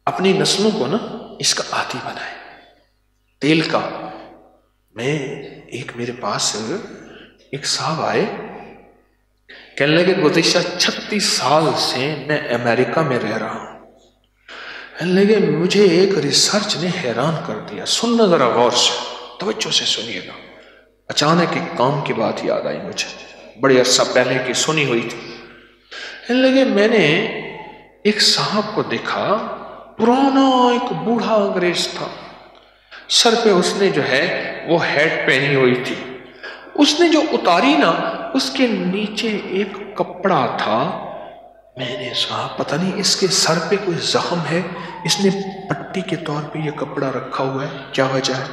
اپنی نسلوں کو نا اس کا عادی بنائے تیل کا. میرے پاس ایک صاحب آئے، کہنے لگے گزشتہ 36 سال سے میں امریکہ میں رہ رہا ہوں. کہنے لگے مجھے ایک ریسرچ نے حیران کر دیا. سننا ذرا غور سے، توجہ سے سنیے گا. اچانک ایک کام کی بات یاد آئی مجھے، بڑے عرصہ پہلے کی سنی ہوئی تھی. کہنے لگے میں نے ایک صاحب کو دیکھا، پرانا ایک بوڑھا انگریز تھا، سر پہ اس نے جو ہے وہ ہیٹ پہنی ہوئی تھی. اس نے جو اتاری نا، اس کے نیچے ایک کپڑا تھا. میں نے کہا پتہ نہیں اس کے سر پہ کوئی زخم ہے، اس نے پٹی کے طور پہ یہ کپڑا رکھا ہوا ہے، کیا وجہ ہے؟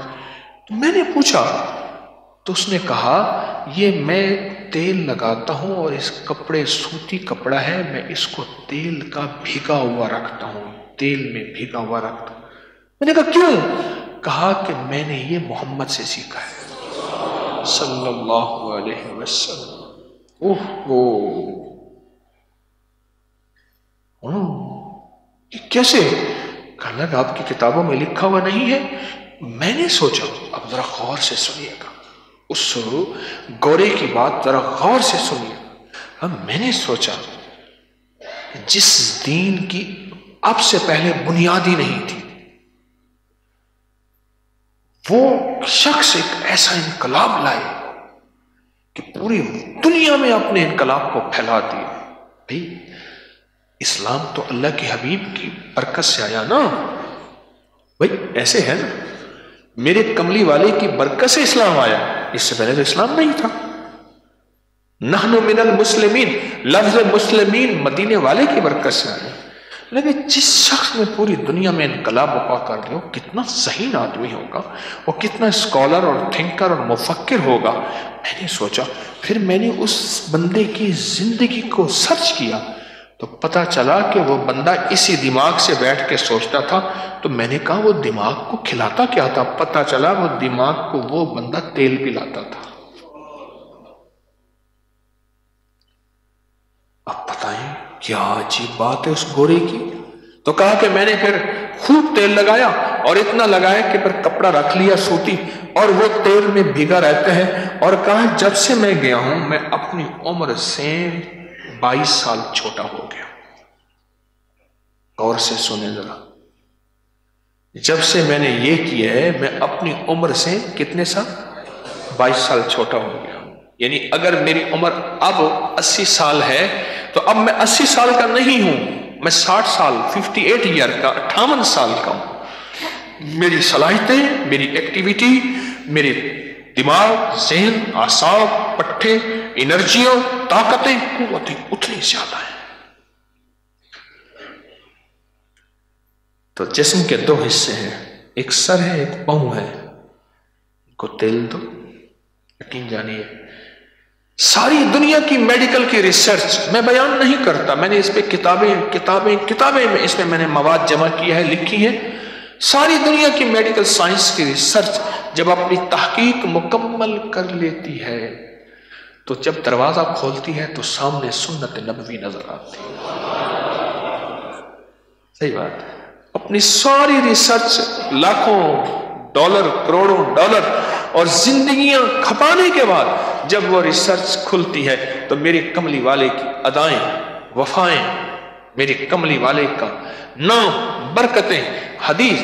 تو میں نے پوچھا تو اس نے کہا یہ میں تیل لگاتا ہوں اور اس کپڑے سوتی کپڑا ہے، میں اس کو تیل کا بھیگا ہوا رکھتا ہوں، تیل میں بھیگا ہوا رکھتا ہوں. میں نے کہا کیوں؟ کہا کہ میں نے یہ محمد سے سیکھا ہے صلی اللہ علیہ وسلم. یہ کیسے؟ کہنے لگا آپ کی کتابوں میں لکھا ہوا نہیں ہے. میں نے سوچا، اب ذرا غور سے سنیے گا، اس گورے کی بات ذرا غور سے سنیے. اب میں نے سوچا جس دین کی اب سے پہلے بنیاد ہی نہیں تھی، وہ شخص ایک ایسا انقلاب لائے کہ پوری دنیا میں اپنے انقلاب کو پھیلا دیا. بھائی اسلام تو اللہ کے حبیب کی برکت سے آیا نا. بھائی ایسے ہے نا، میرے کملی والے کی برکت سے اسلام آیا، اس سے پہلے تو اسلام نہیں تھا. نحن من المسلمین، لفظ مسلمین مدینے والے کی برکت سے آیا. لیکن جس شخص نے پوری دنیا میں انقلاب برپا کر دیا، وہ کتنا ذہین آدمی ہوگا، وہ کتنا اسکالر اور تھنکر اور مفکر ہوگا. میں نے سوچا، پھر میں نے اس بندے کی زندگی کو سرچ کیا تو پتا چلا کہ وہ بندہ اسی دماغ سے بیٹھ کے سوچتا تھا. تو میں نے کہا وہ دماغ کو کھلاتا کیا تھا؟ پتا چلا وہ دماغ کو وہ بندہ تیل پلاتا تھا. اب بتائیں کیا عجیب بات ہے اس گورے کی. تو کہا کہ میں نے پھر خوب تیل لگایا اور اتنا لگایا کہ پھر کپڑا رکھ لیا سوتی اور وہ تیل میں بھیگا رہتا ہے. اور کہا جب سے میں گیا ہوں میں اپنی عمر سے 22 سال چھوٹا ہو گیا. غور سے سنیں ذرا، جب سے میں نے یہ کیا ہے میں اپنی عمر سے کتنے سال؟ 22 سال چھوٹا ہو گیا. یعنی اگر میری عمر اب 80 سال ہے تو اب میں 80 سال کا نہیں ہوں، میں 60 سال 58 ایئر کا 58 سال کا ہوں. میری صلاحیتیں، میری ایکٹیویٹی، میرے دماغ، ذہن، اعصاب، پٹھے، انرجیاں، طاقتیں، قوتیں اتنی زیادہ ہیں. تو جسم کے 2 حصے ہیں، ایک سر ہے ایک پاؤں ہے. ان کو تیل دو، یقین جانیے ساری دنیا کی میڈیکل کی ریسرچ میں بیان نہیں کرتا، میں نے اس پہ کتابیں میں اس پہ میں نے مواد جمع کیا ہے، لکھی ہے. ساری دنیا کی میڈیکل سائنس کی ریسرچ جب اپنی تحقیق مکمل کر لیتی ہے تو جب دروازہ کھولتی ہے تو سامنے سنت نبوی نظر آتی ہے. صحیح بات ہے. اپنی ساری ریسرچ لاکھوں ڈالر، کروڑوں ڈالر اور زندگیاں کھپانے کے بعد جب وہ ریسرچ کھلتی ہے تو میرے کملی والے کی ادائیں، وفائیں، میرے کملی والے کا نام، برکتیں، حدیث،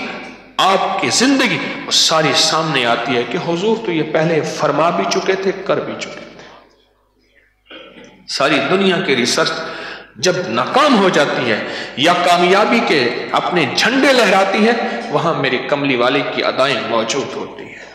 آپ کی زندگی وہ ساری سامنے آتی ہے کہ حضور تو یہ پہلے فرما بھی چکے تھے، کر بھی چکے تھے. ساری دنیا کی ریسرچ جب ناکام ہو جاتی ہے یا کامیابی کے اپنے جھنڈے لہراتی ہے، وہاں میرے کملی والے کی ادائیں موجود ہوتی ہیں.